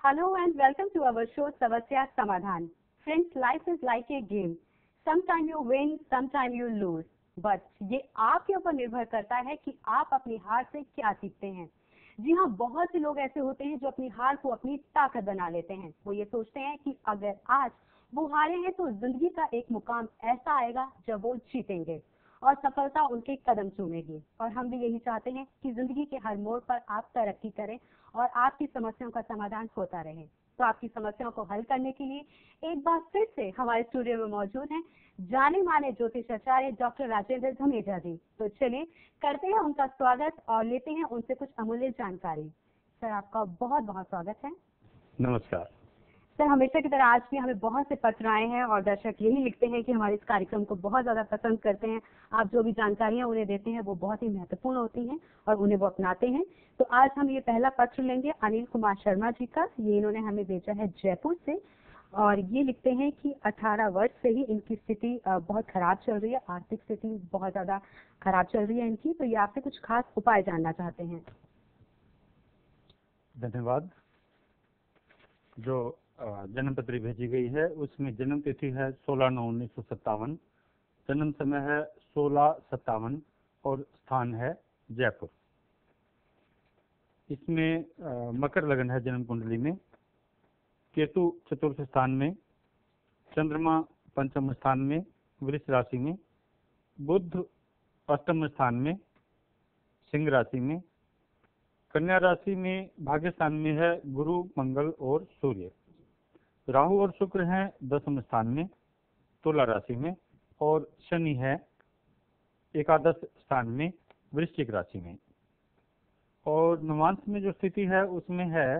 Hello and welcome to our show Savasya Samadhan. Friends, life is like a game. Sometime you win, sometime you lose. But ये आपके ऊपर निर्भर करता है कि आप अपनी हार से क्या सीखते हैं। जी हाँ, बहुत से लोग ऐसे होते हैं जो अपनी हार को अपनी ताकत बना लेते हैं। वो ये सोचते हैं कि अगर आज वो हारे हैं तो जिंदगी का एक मुकाम ऐसा आएगा जब वो जीतेंगे और सफलता उनके कदम चूमेगी। और हम भी यही चाहते हैं कि जिंदगी के हर मोड़ पर आप तरक्की करें और आपकी समस्याओं का समाधान होता रहे। तो आपकी समस्याओं को हल करने के लिए एक बार फिर से हमारे स्टूडियो में मौजूद हैं जाने माने ज्योतिषाचार्य डॉक्टर राजेंद्र धमेजा जी। तो चलिए करते हैं उनका स्वागत और लेते हैं उनसे कुछ अमूल्य जानकारी। सर, आपका बहुत बहुत स्वागत है। नमस्कार सर, हमेशा की तरह आज भी हमें बहुत से पत्र आए हैं और दर्शक यही लिखते हैं कि हमारे इस कार्यक्रम को बहुत ज्यादा पसंद करते हैं। आप जो भी जानकारियां उन्हें देते हैं वो बहुत ही महत्वपूर्ण होती हैं और उन्हें वो अपनाते हैं। तो आज हम ये पहला पत्र लेंगे अनिल कुमार शर्मा जी का। ये इन्होंने हमें भेजा है जयपुर से और ये लिखते हैं कि 18 वर्ष से ही इनकी स्थिति बहुत खराब चल रही है, आर्थिक स्थिति बहुत ज्यादा खराब चल रही है इनकी। तो ये आपसे कुछ खास उपाय जानना चाहते हैं। धन्यवाद। जो जन्म पत्री भेजी गई है उसमें जन्म तिथि है 16/9/1957, जन्म समय है 16:57 और स्थान है जयपुर। इसमें मकर लगन है जन्म कुंडली में, केतु चतुर्थ स्थान में, चंद्रमा पंचम स्थान में वृष राशि में, बुध अष्टम स्थान में सिंह राशि में, कन्या राशि में भाग्य स्थान में है गुरु मंगल और सूर्य। राहु और शुक्र हैं दसम स्थान में तुला राशि में और शनि है एकादश स्थान में वृश्चिक राशि में। और नवांश में जो स्थिति है उसमें है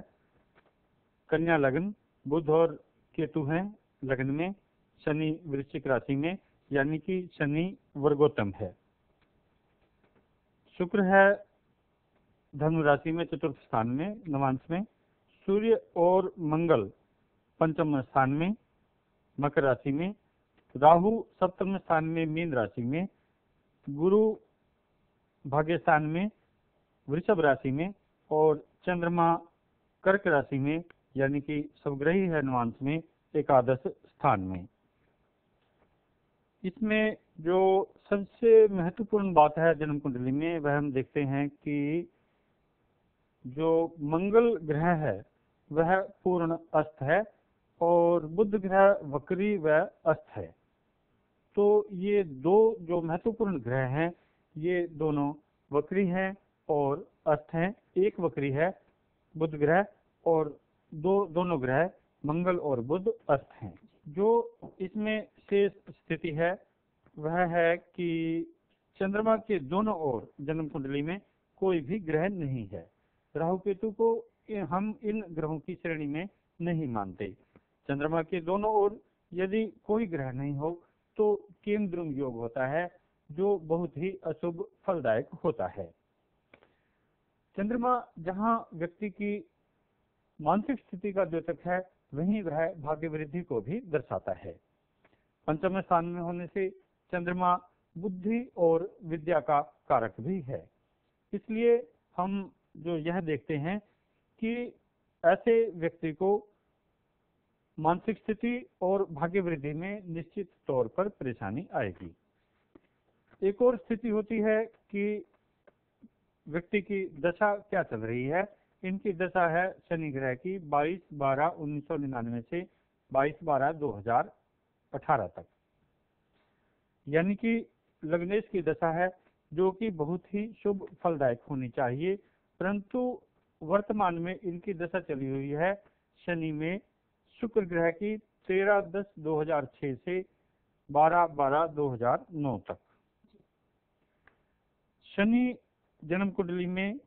कन्या लगन, बुध और केतु हैं लगन में, शनि वृश्चिक राशि में, यानी कि शनि वर्गोत्तम है। शुक्र है धनु राशि में चतुर्थ स्थान में नवांश में, सूर्य और मंगल पंचम स्थान में मकर राशि में, राहु सप्तम स्थान में मीन राशि में, गुरु भाग्य स्थान में वृषभ राशि में और चंद्रमा कर्क राशि में, यानी कि स्वग्रही है नवांश में एकादश स्थान में। इसमें जो सबसे महत्वपूर्ण बात है जन्म कुंडली में वह हम देखते हैं कि जो मंगल ग्रह है वह पूर्ण अस्त है और बुध ग्रह वक्री व अस्त है। तो ये दो जो महत्वपूर्ण ग्रह हैं ये दोनों वक्री हैं और अस्त हैं। एक वक्री है बुध ग्रह और दोनों ग्रह मंगल और बुध अस्त हैं। जो इसमें शेष स्थिति है वह है कि चंद्रमा के दोनों ओर जन्म कुंडली में कोई भी ग्रह नहीं है। राहु केतु को हम इन ग्रहों की श्रेणी में नहीं मानते। चंद्रमा के दोनों ओर यदि कोई ग्रह नहीं हो तो केमद्रुम योग होता है जो बहुत ही अशुभ फलदायक होता है। चंद्रमा जहाँ व्यक्ति की मानसिक स्थिति का द्योतक है वहीं वह भाग्य वृद्धि को भी दर्शाता है। पंचम स्थान में होने से चंद्रमा बुद्धि और विद्या का कारक भी है। इसलिए हम जो यह देखते हैं कि ऐसे व्यक्ति को मानसिक स्थिति और भाग्य वृद्धि में निश्चित तौर पर परेशानी आएगी। एक और स्थिति होती है कि व्यक्ति की दशा क्या चल रही है। इनकी दशा है शनि ग्रह की 22/12/1999 से 22/12/2018 तक, यानी कि लग्नेश की दशा है जो कि बहुत ही शुभ फलदायक होनी चाहिए। परंतु वर्तमान में इनकी दशा चली हुई है शनि में शुक्र ग्रह की 13/10/2006 से 12/12/2009 तक। शनि जन्म कुंडली में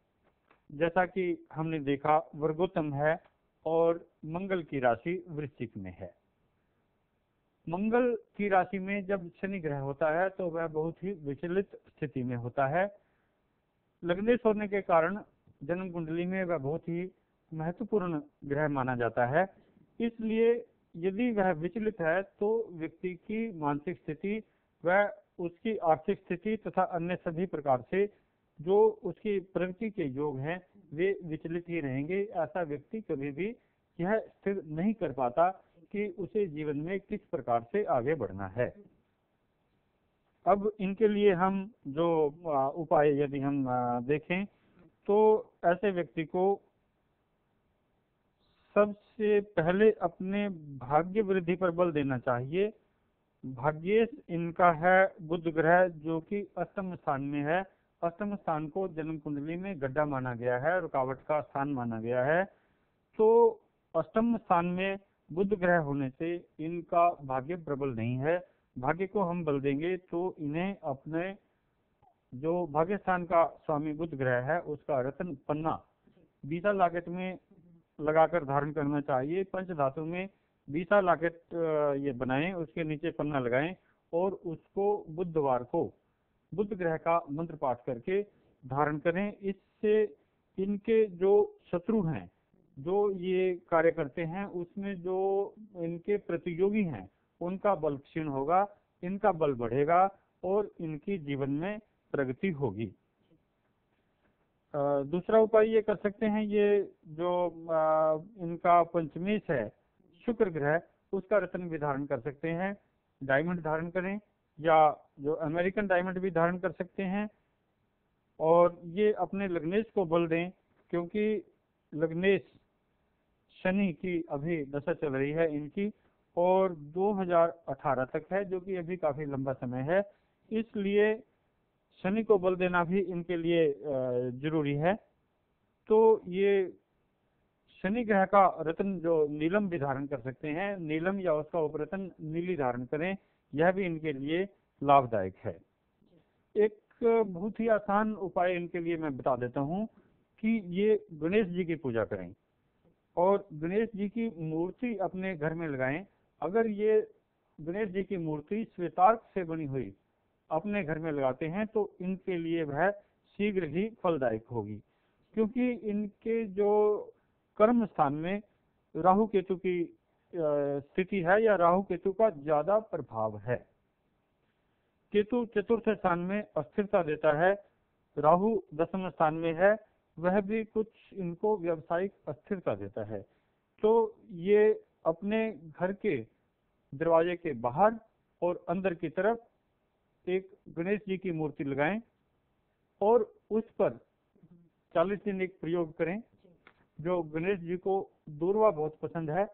जैसा कि हमने देखा वर्गोत्तम है और मंगल की राशि वृश्चिक में है। मंगल की राशि में जब शनि ग्रह होता है तो वह बहुत ही विचलित स्थिति में होता है। लग्नेश होने के कारण जन्म कुंडली में वह बहुत ही महत्वपूर्ण ग्रह माना जाता है। इसलिए यदि वह विचलित है तो व्यक्ति की मानसिक स्थिति व उसकी आर्थिक स्थिति तथा अन्य सभी प्रकार से जो उसकी प्रगति के योग हैं वे विचलित ही रहेंगे। ऐसा व्यक्ति कभी भी यह स्थिर नहीं कर पाता कि उसे जीवन में किस प्रकार से आगे बढ़ना है। अब इनके लिए हम जो उपाय यदि हम देखें तो ऐसे व्यक्ति को सबसे पहले अपने भाग्य वृद्धि पर बल देना चाहिए। भाग्येश इनका है बुध ग्रह, जो कि अष्टम स्थान में है। अष्टम स्थान को जन्म कुंडली में गड्ढा माना गया है, रुकावट का स्थान माना गया है। तो अष्टम स्थान में बुध ग्रह होने से इनका भाग्य प्रबल नहीं है। भाग्य को हम बल देंगे तो इन्हें अपने जो भाग्य स्थान का स्वामी बुध ग्रह है उसका रत्न पन्ना बीसा लॉकेट में लगाकर धारण करना चाहिए। पंच धातु में बीसा लॉकेट ये बनाएं, उसके नीचे पन्ना लगाएं और उसको बुधवार को बुध ग्रह का मंत्र पाठ करके धारण करें। इससे इनके जो शत्रु हैं, जो ये कार्य करते हैं, उसमें जो इनके प्रतियोगी हैं उनका बल क्षीण होगा, इनका बल बढ़ेगा और इनकी जीवन में प्रगति होगी। दूसरा उपाय ये कर सकते हैं, ये जो इनका पंचमेश है शुक्र ग्रह, उसका रत्न भी धारण कर सकते हैं। डायमंड धारण करें या जो अमेरिकन डायमंड भी धारण कर सकते हैं। और ये अपने लग्नेश को बल दें, क्योंकि लग्नेश शनि की अभी दशा चल रही है इनकी और 2018 तक है, जो कि अभी काफी लंबा समय है। इसलिए शनि को बल देना भी इनके लिए जरूरी है। तो ये शनि ग्रह का रत्न जो नीलम भी धारण कर सकते हैं, नीलम या उसका उपरत्न नीली धारण करें, यह भी इनके लिए लाभदायक है। एक बहुत ही आसान उपाय इनके लिए मैं बता देता हूँ कि ये गणेश जी की पूजा करें और गणेश जी की मूर्ति अपने घर में लगाएं। अगर ये गणेश जी की मूर्ति श्वेतार्क से बनी हुई अपने घर में लगाते हैं तो इनके लिए वह शीघ्र ही फलदायक होगी, क्योंकि इनके जो कर्म स्थान में राहु केतु की स्थिति है या राहु केतु का ज्यादा प्रभाव है। केतु चतुर्थ स्थान में अस्थिरता देता है, राहु दसम स्थान में है, वह भी कुछ इनको व्यावसायिक अस्थिरता देता है। तो ये अपने घर के दरवाजे के बाहर और अंदर की तरफ एक गणेश जी की मूर्ति लगाएं और उस पर 40 दिन एक प्रयोग करें। जो गणेश जी को दूर्वा बहुत पसंद है,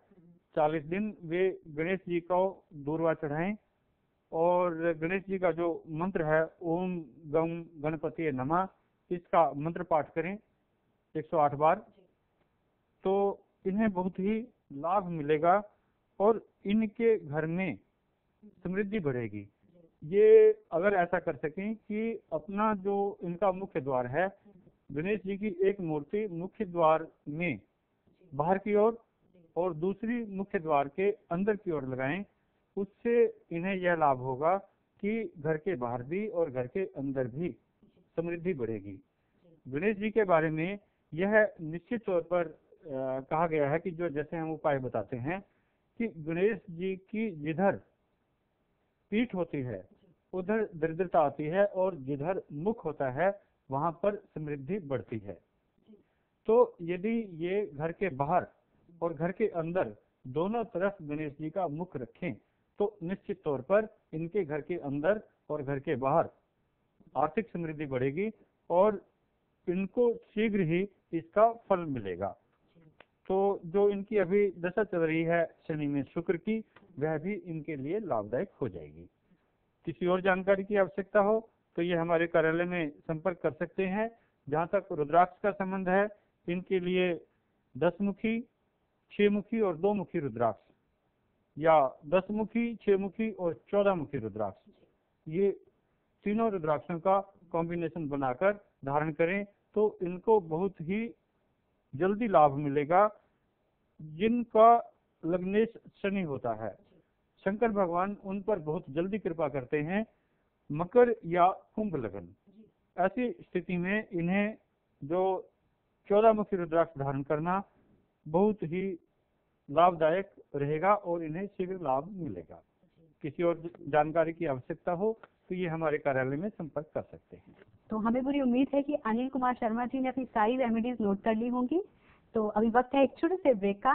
40 दिन वे गणेश जी को दूर्वा चढ़ाएं और गणेश जी का जो मंत्र है ओम गम गणपति नमः, इसका मंत्र पाठ करें 108 बार। तो इन्हें बहुत ही लाभ मिलेगा और इनके घर में समृद्धि बढ़ेगी। ये अगर ऐसा कर सकें कि अपना जो इनका मुख्य द्वार है, गणेश जी की एक मूर्ति मुख्य द्वार में बाहर की ओर और दूसरी मुख्य द्वार के अंदर की ओर लगाएं, उससे इन्हें यह लाभ होगा कि घर के बाहर भी और घर के अंदर भी समृद्धि बढ़ेगी। गणेश जी के बारे में यह निश्चित तौर पर कहा गया है कि जो जैसे हम उपाय बताते हैं कि गणेश जी की जिधर पीठ होती है उधर दरिद्रता आती है और जिधर मुख होता है वहां पर समृद्धि बढ़ती है। तो यदि ये घर के बाहर और घर के अंदर दोनों तरफ गणेश जी का मुख रखें तो निश्चित तौर पर इनके घर के अंदर और घर के बाहर आर्थिक समृद्धि बढ़ेगी और इनको शीघ्र ही इसका फल मिलेगा। तो जो इनकी अभी दशा चल रही है शनि में शुक्र की, वह भी इनके लिए लाभदायक हो जाएगी। किसी और जानकारी की आवश्यकता हो तो ये हमारे कार्यालय में संपर्क कर सकते हैं। जहाँ तक रुद्राक्ष का संबंध है, इनके लिए 10 मुखी, 6 मुखी और 2 मुखी रुद्राक्ष या 10 मुखी, 6 मुखी और 14 मुखी रुद्राक्ष, ये तीनों रुद्राक्षों का कॉम्बिनेशन बनाकर धारण करें तो इनको बहुत ही जल्दी लाभ मिलेगा। जिनका लग्नेश शनि होता है, शंकर भगवान उन पर बहुत जल्दी कृपा करते हैं। मकर या कुंभ लग्न, ऐसी स्थिति में इन्हें जो 14 मुखी रुद्राक्ष धारण करना बहुत ही लाभदायक रहेगा और इन्हें शीघ्र लाभ मिलेगा। किसी और जानकारी की आवश्यकता हो तो ये हमारे कार्यालय में संपर्क कर सकते हैं। तो हमें पूरी उम्मीद है कि अनिल कुमार शर्मा जी ने अपनी सारी रेमेडीज नोट कर ली होंगी। तो अभी वक्त है एक छोटे से ब्रेक का।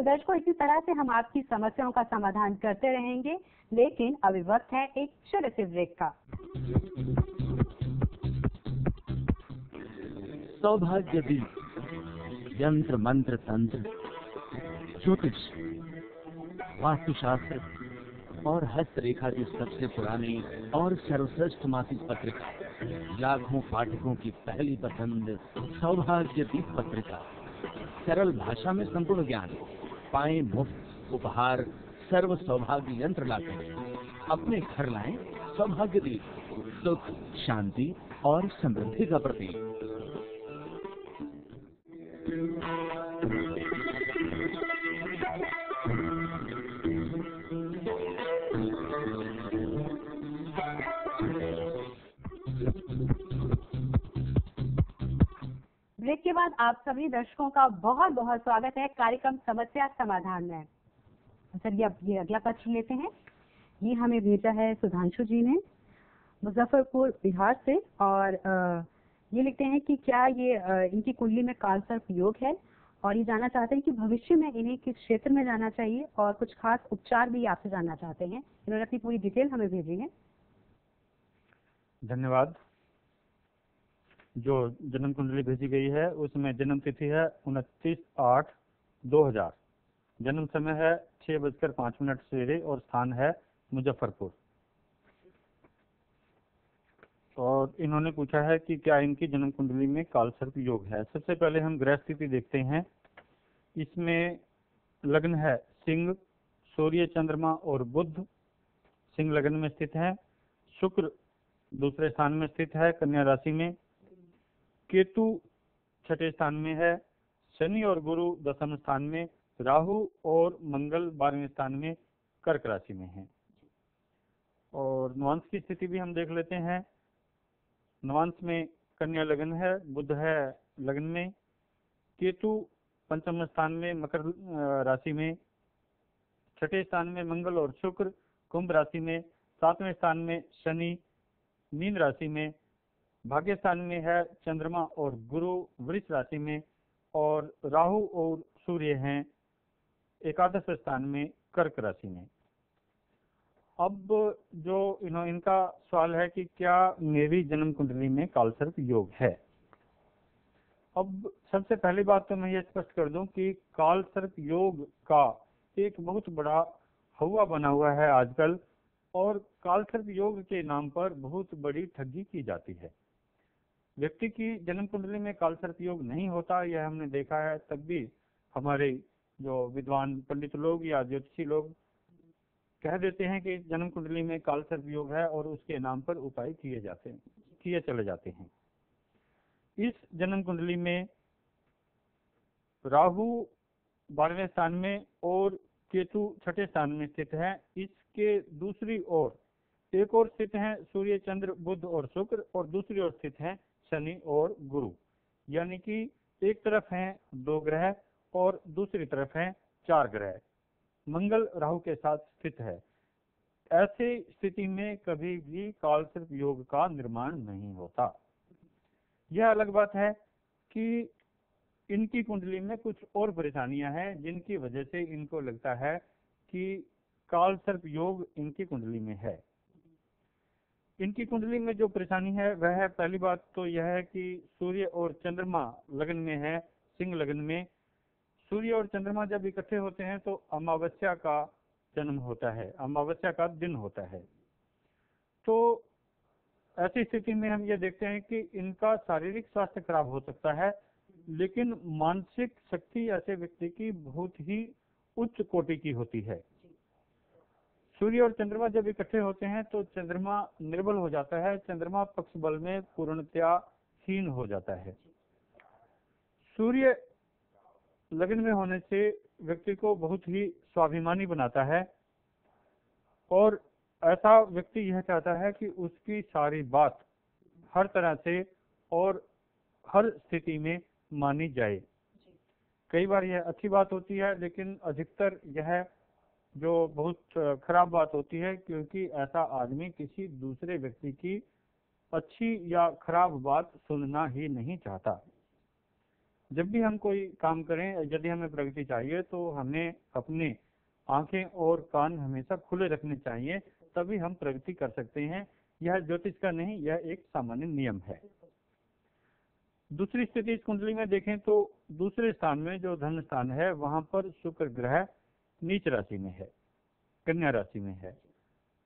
तो दर्शकों, इसी तरह से हम आपकी समस्याओं का समाधान करते रहेंगे, लेकिन अभी वक्त है एक छोटे से ब्रेक का। सौभाग्य दीप, यंत्र मंत्र तंत्र, ज्योतिष, वास्तुशास्त्र और हस्तरेखा की सबसे पुरानी और सर्वश्रेष्ठ मासिक पत्रिका, लाखों पाठकों की पहली पसंद सौभाग्य दीप पत्रिका। सरल भाषा में संपूर्ण ज्ञान पाएं, मुफ्त उपहार, सर्व सौभाग्य यंत्र लाकर अपने घर लाएं सौभाग्य दीप, सुख, शांति और समृद्धि का प्रतीक। ब्रेक के बाद आप सभी दर्शकों का बहुत बहुत स्वागत है कार्यक्रम समस्या समाधान में। सर, ये अगला पत्र लेते हैं। ये हमें भेजा है सुधांशु जी ने मुजफ्फरपुर बिहार से, और ये लिखते हैं कि क्या ये इनकी कुंडली में काल सर्प योग है, और ये जानना चाहते हैं कि भविष्य में इन्हें किस क्षेत्र में जाना चाहिए, और कुछ खास उपचार भी आपसे जानना चाहते हैं। इन्होंने अपनी पूरी डिटेल हमें भेजी है। धन्यवाद। जो जन्म कुंडली भेजी गई है उसमें जन्म तिथि है 29/8/2000, जन्म समय है 6:05 सवेरे, और स्थान है मुजफ्फरपुर। और इन्होंने पूछा है कि क्या इनकी जन्म कुंडली में काल सर्प योग है। सबसे पहले हम ग्रह स्थिति देखते हैं। इसमें लग्न है सिंह, सूर्य, चंद्रमा और बुध सिंह लग्न में स्थित है। शुक्र दूसरे स्थान में स्थित है कन्या राशि में। केतु छठे स्थान में है। शनि और गुरु दसम स्थान में। राहु और मंगल 12वें स्थान में कर्क राशि में है। और नवांश की स्थिति भी हम देख लेते हैं। नवांश में कन्या लग्न है, बुध है लग्न में, केतु पंचम स्थान में मकर राशि में, छठे स्थान में मंगल और शुक्र कुंभ राशि में, सातवें स्थान में शनि मीन राशि में, भाग्य स्थान में है चंद्रमा और गुरु वृष राशि में, और राहु और सूर्य हैं एकादश स्थान में कर्क राशि में। अब जो इनका सवाल है कि क्या मेरी जन्म कुंडली में काल सर्प योग है। अब सबसे पहली बात तो मैं ये स्पष्ट कर दूं कि काल सर्प योग का एक बहुत बड़ा हवा बना हुआ है आजकल, और काल सर्प योग के नाम पर बहुत बड़ी ठगी की जाती है। व्यक्ति की जन्म कुंडली में काल सर्प योग नहीं होता, यह हमने देखा है। तब भी हमारे जो विद्वान पंडित लोग या ज्योतिषी लोग कह देते हैं कि जन्म कुंडली में काल सर्प योग है, और उसके नाम पर उपाय किए चले जाते हैं। इस जन्म कुंडली में राहु 12वें स्थान में और केतु छठे स्थान में स्थित है। इसके दूसरी ओर एक और स्थित है सूर्य, चंद्र, बुध और शुक्र, और दूसरी ओर स्थित है शनि और गुरु। यानी कि एक तरफ हैं 2 ग्रह और दूसरी तरफ हैं 4 ग्रह। मंगल राहु के साथ स्थित है। ऐसी स्थिति में कभी भी काल सर्प योग का निर्माण नहीं होता। यह अलग बात है कि इनकी कुंडली में कुछ और परेशानियां हैं जिनकी वजह से इनको लगता है कि काल सर्प योग इनकी कुंडली में है। इनकी कुंडली में जो परेशानी है वह है, पहली बात तो यह है कि सूर्य और चंद्रमा लग्न में है, सिंह लग्न में। सूर्य और चंद्रमा जब इकट्ठे होते हैं तो अमावस्या का जन्म होता है, अमावस्या का दिन होता है। तो ऐसी स्थिति में हम ये देखते हैं कि इनका शारीरिक स्वास्थ्य खराब हो सकता है, लेकिन मानसिक शक्ति ऐसे व्यक्ति की बहुत ही उच्च कोटि की होती है। सूर्य और चंद्रमा जब इकट्ठे होते हैं तो चंद्रमा निर्बल हो जाता है, चंद्रमा पक्ष बल में पूर्णतया हीन हो जाता है। सूर्य लग्न में होने से व्यक्ति को बहुत ही स्वाभिमानी बनाता है, और ऐसा व्यक्ति यह चाहता है कि उसकी सारी बात हर तरह से और हर स्थिति में मानी जाए। कई बार यह अच्छी बात होती है, लेकिन अधिकतर यह जो बहुत खराब बात होती है, क्योंकि ऐसा आदमी किसी दूसरे व्यक्ति की अच्छी या खराब बात सुनना ही नहीं चाहता। जब भी हम कोई काम करें, यदि हमें प्रगति चाहिए तो हमें अपने आंखें और कान हमेशा खुले रखने चाहिए, तभी हम प्रगति कर सकते हैं। यह ज्योतिष का नहीं, यह एक सामान्य नियम है। दूसरी स्थिति इस कुंडली में देखें तो दूसरे स्थान में जो धन स्थान है वहां पर शुक्र ग्रह नीच राशि में है, कन्या राशि में है,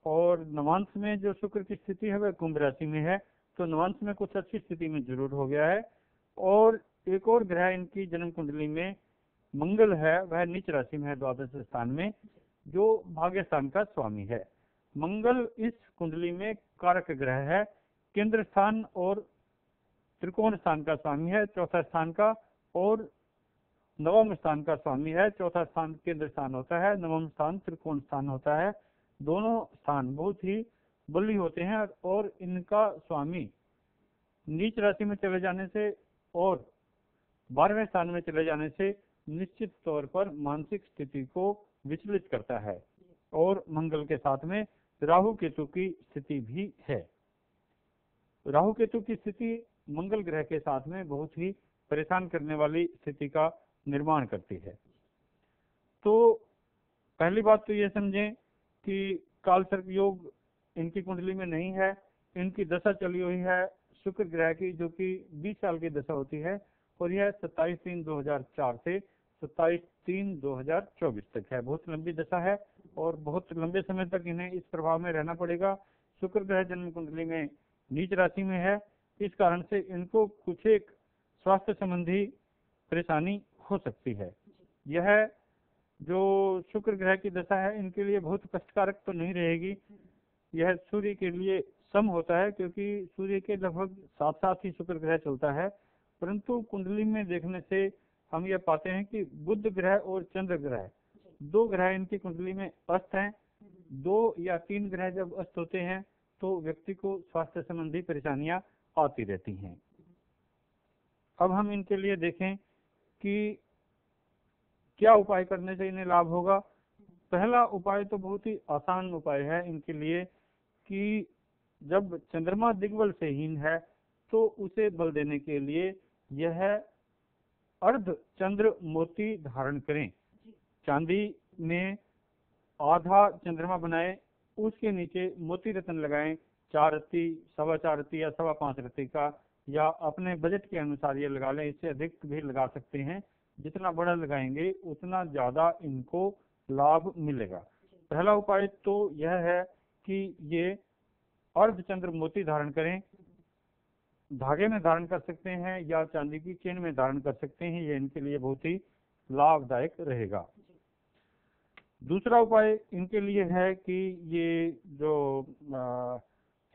और नवांश में जो शुक्र की स्थिति है वह कुंभ राशि में है। तो नवांश में कुछ अच्छी स्थिति में जरूर हो गया है। और एक और ग्रह इनकी जन्म कुंडली में मंगल है, वह नीच राशि में है द्वादश स्थान में, जो भाग्य स्थान का स्वामी है। मंगल इस कुंडली में कारक ग्रह है, केंद्र स्थान और त्रिकोण स्थान का स्वामी है, चौथा स्थान का, और नवम स्थान का स्वामी है। चौथा स्थान केंद्र स्थान होता है, नवम स्थान त्रिकोण स्थान होता है। दोनों स्थान बहुत ही बली होते हैं और इनका स्वामी नीच राशि में चले जाने से और 12वें स्थान में चले जाने से निश्चित तौर पर मानसिक स्थिति को विचलित करता है। और मंगल के साथ में राहु केतु की स्थिति भी है। राहु केतु की स्थिति मंगल ग्रह के साथ में बहुत ही परेशान करने वाली स्थिति का निर्माण करती है। तो पहली बात तो ये समझें कि काल सर्प योग इनकी कुंडली में नहीं है। इनकी दशा चली हुई है शुक्र ग्रह की, जो कि 20 साल की दशा होती है, और यह 27/3/2004 से 27/3/2024 तक है। बहुत लंबी दशा है और बहुत लंबे समय तक इन्हें इस प्रभाव में रहना पड़ेगा। शुक्र ग्रह जन्म कुंडली में नीच राशि में है, इस कारण से इनको कुछ एक स्वास्थ्य संबंधी परेशानी हो सकती है। यह जो शुक्र ग्रह की दशा है इनके लिए बहुत कष्टकारक तो नहीं रहेगी। यह सूर्य के लिए सम होता है, क्योंकि सूर्य के लगभग साथ साथ ही शुक्र ग्रह चलता है। परंतु कुंडली में देखने से हम यह पाते हैं कि बुध ग्रह और चंद्र ग्रह, दो ग्रह इनकी कुंडली में अस्त हैं। 2 या 3 ग्रह जब अस्त होते हैं तो व्यक्ति को स्वास्थ्य संबंधी परेशानियां आती रहती हैं। अब हम इनके लिए देखें कि क्या उपाय करने से इन्हें लाभ होगा। पहला उपाय तो बहुत ही आसान उपाय है इनके लिए कि जब चंद्रमा दिग्बल से हीन है तो उसे बल देने के लिए यह अर्ध चंद्र मोती धारण करें। चांदी में आधा चंद्रमा बनाए, उसके नीचे मोती रत्न लगाएं, 4 रत्ती, 4.25 रत्ती या 5.25 रत्ती का, या अपने बजट के अनुसार ये लगा लें। इससे अधिक भी लगा सकते हैं, जितना बड़ा लगाएंगे उतना ज्यादा इनको लाभ मिलेगा। पहला उपाय तो यह है कि ये अर्धचंद्र मोती धारण करें। धागे में धारण कर सकते हैं या चांदी की चेन में धारण कर सकते हैं, ये इनके लिए बहुत ही लाभदायक रहेगा। दूसरा उपाय इनके लिए है कि ये जो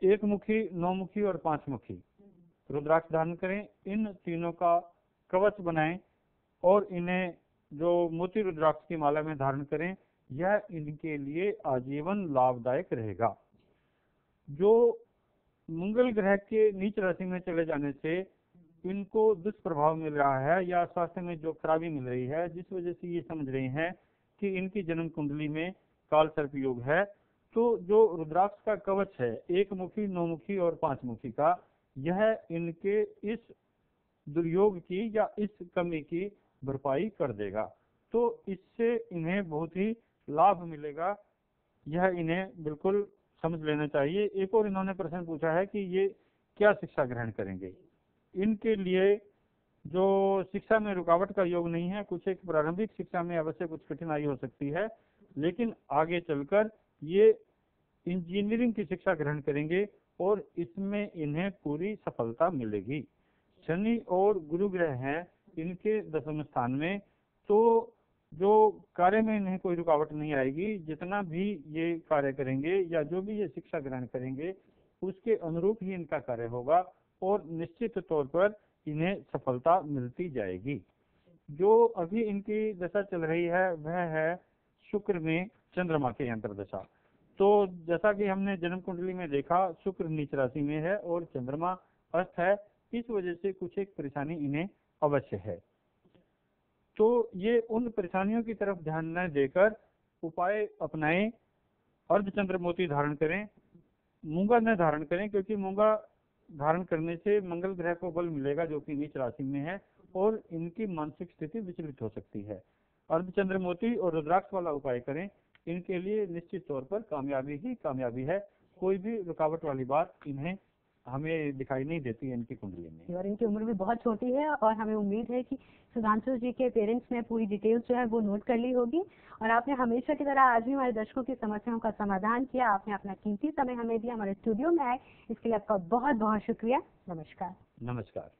1 मुखी, 9 मुखी और 5 मुखी रुद्राक्ष धारण करें। इन तीनों का कवच बनाएं और इन्हें जो मोती रुद्राक्ष की माला में धारण करें। यह इनके लिए आजीवन लाभदायक रहेगा। जो मंगल ग्रह के नीच राशि में चले जाने से इनको दुष्प्रभाव मिल रहा है या स्वास्थ्य में जो खराबी मिल रही है, जिस वजह से ये समझ रहे हैं कि इनकी जन्म कुंडली में काल सर्प योग है, तो जो रुद्राक्ष का कवच है 1 मुखी, 9 मुखी और 5 मुखी का, यह इनके इस दुर्योग की या इस कमी की भरपाई कर देगा। तो इससे इन्हें बहुत ही लाभ मिलेगा, यह इन्हें बिल्कुल समझ लेना चाहिए। एक और इन्होंने प्रश्न पूछा है कि ये क्या शिक्षा ग्रहण करेंगे। इनके लिए जो शिक्षा में रुकावट का योग नहीं है, कुछ एक प्रारंभिक शिक्षा में अवश्य कुछ कठिनाई हो सकती है, लेकिन आगे चलकर ये इंजीनियरिंग की शिक्षा ग्रहण करेंगे और इसमें इन्हें पूरी सफलता मिलेगी। शनि और गुरु ग्रह हैं इनके 10वें स्थान में, तो जो कार्य में इन्हें कोई रुकावट नहीं आएगी। जितना भी ये कार्य करेंगे या जो भी ये शिक्षा ग्रहण करेंगे उसके अनुरूप ही इनका कार्य होगा और निश्चित तौर पर इन्हें सफलता मिलती जाएगी। जो अभी इनकी दशा चल रही है वह है शुक्र में चंद्रमा के अंतर्दशा। तो जैसा कि हमने जन्म कुंडली में देखा, शुक्र नीच राशि में है और चंद्रमा अस्त है, इस वजह से कुछ एक परेशानी इन्हें अवश्य है। तो ये उन परेशानियों की तरफ ध्यान न देकर उपाय अपनाएं। अर्धचंद्र मोती धारण करें, मूंगा न धारण करें, क्योंकि मूंगा धारण करने से मंगल ग्रह को बल मिलेगा जो कि नीच राशि में है, और इनकी मानसिक स्थिति विचलित हो सकती है। अर्धचंद्र मोती और रुद्राक्ष वाला उपाय करें, इनके लिए निश्चित तौर पर कामयाबी ही कामयाबी है। कोई भी रुकावट वाली बात इन्हें हमें दिखाई नहीं देती है इनकी कुंडली में। और इनकी उम्र भी बहुत छोटी है और हमें उम्मीद है कि सुधांशु जी के पेरेंट्स ने पूरी डिटेल्स जो है वो नोट कर ली होगी और आपने हमेशा की तरह आज भी हमारे दर्शकों की समस्याओं का समाधान किया। आपने अपना कीमती समय हमें दिया, हमारे स्टूडियो में आए, इसके लिए आपका बहुत बहुत शुक्रिया। नमस्कार। नमस्कार।